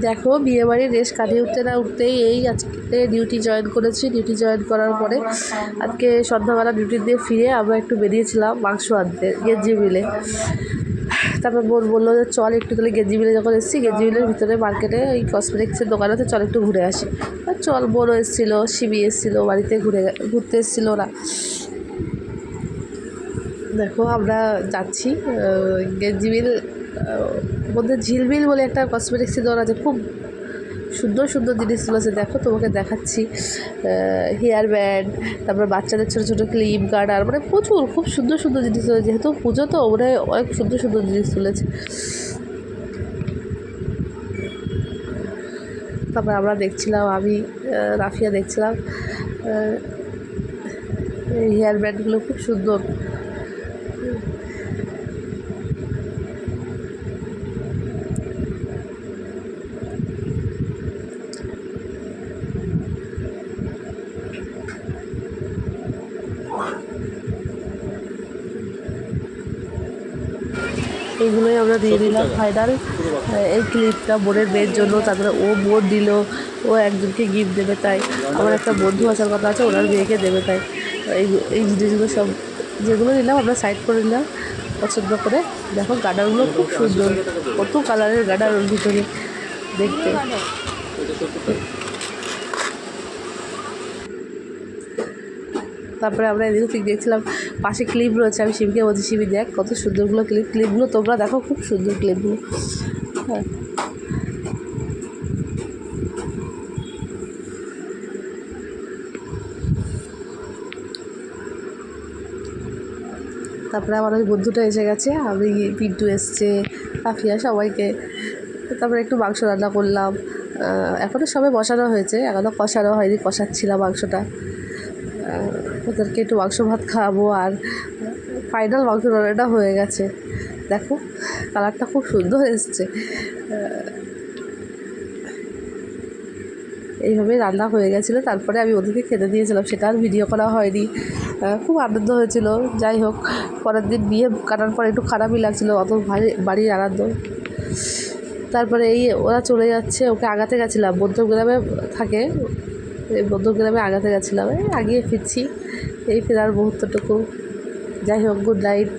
দেখো বিয়েবাড়ির রেশ কাটিয়ে উঠতে না উঠতেই এই আজকে ডিউটি জয়েন করেছি। ডিউটি জয়েন করার পরে আজকে সন্ধ্যাবেলা ডিউটি দিয়ে ফিরে আমরা একটু বেরিয়েছিলাম মাংস আনতে গেঞ্জি মিলে। তারপর বোন বললো যে চল একটু, তাহলে গেঞ্জি মিলে যখন এসেছি গেঞ্জি মিলের ভিতরে মার্কেটে ওই কসমেটিক্সের দোকানেতে চল একটু ঘুরে আসি। আর চল, বোনও এসেছিলো, শিবি এসেছিলো, বাড়িতে ঘুরতে এসেছিলো ওরা। দেখো আমরা যাচ্ছি গেঞ্জি মিল মধ্যে ঝিলমিল বলে একটা কসমেটিক্সের দোকান আছে, খুব সুন্দর সুন্দর জিনিসগুলো আছে। দেখো তোমাকে দেখাচ্ছি, হেয়ার ব্যান্ড, তারপর বাচ্চাদের ছোটো ছোটো ক্লিপ, গার্ডার, মানে প্রচুর খুব সুন্দর সুন্দর জিনিস তুলেছে। যেহেতু পুজো তো ওরা অনেক সুন্দর সুন্দর জিনিস তুলেছে। তারপর আমরা দেখছিলাম, আমি রাফিয়া দেখছিলাম হেয়ার ব্যান্ডগুলো খুব সুন্দর। এইগুলোই আমরা দিয়ে দিলাম ফাইনাল। এই ক্লিপটা বোনের মেয়ের জন্য, তারপরে ও বোন দিল, ও একজনকে গিফট দেবে, তাই আমার একটা বন্ধু আসার কথা আছে, ওনার মেয়েকে দেবে, তাই এই জিনিসগুলো সব যেগুলো নিলাম আমরা সাইড করে নিলাম পছন্দ করে। দেখো গার্ডারগুলো খুব সুন্দর, কত কালারের গার্ডার ওর ভিতরে দেখতে। তারপরে আমরা এদিকে ঠিক দেখছিলাম পাশে ক্লিপ রয়েছে, আমি শিবকে বলছি শিবি দেখ কত সুন্দরগুলো ক্লিপগুলো তোমরা দেখো, খুব সুন্দর ক্লিপগুলো। হ্যাঁ, তারপরে আমার ওই বন্ধুটা এসে গেছে, আমি পিন্টু এসছে, রাফিয়া, সবাইকে। তারপরে একটু মাংস রান্না করলাম। এখনও সবে বসানো হয়েছে, এখনও কষানো হয়নি, কষাচ্ছিলাম মাংসটা। ওদেরকে একটু মাংস ভাত খাওয়াবো। আর ফাইনাল মাংস রান্নাটা হয়ে গেছে, দেখো কালারটা খুব সুন্দর এসছে। এইভাবে রান্না হয়ে গেছিলো। তারপরে আমি ওদেরকে খেতে দিয়েছিলাম, সেটা আর ভিডিও করা হয়নি। খুব আনন্দ হয়েছিল। যাই হোক, পরের দিন বিয়ে কাটার পর একটু খারাপই লাগছিলো, অত বাড়ির আনন্দ। তারপরে এই ওরা চলে যাচ্ছে, ওকে আগাতে গেছিলাম, বৌদ্ধগ্রামে থাকে, এই বৌদ্ধগ্রামে আগাতে গেছিলাম, এই আগিয়ে ফিরছি, এই ফেরার মুহূর্তটুকু। যাই হোক, গুড নাইট।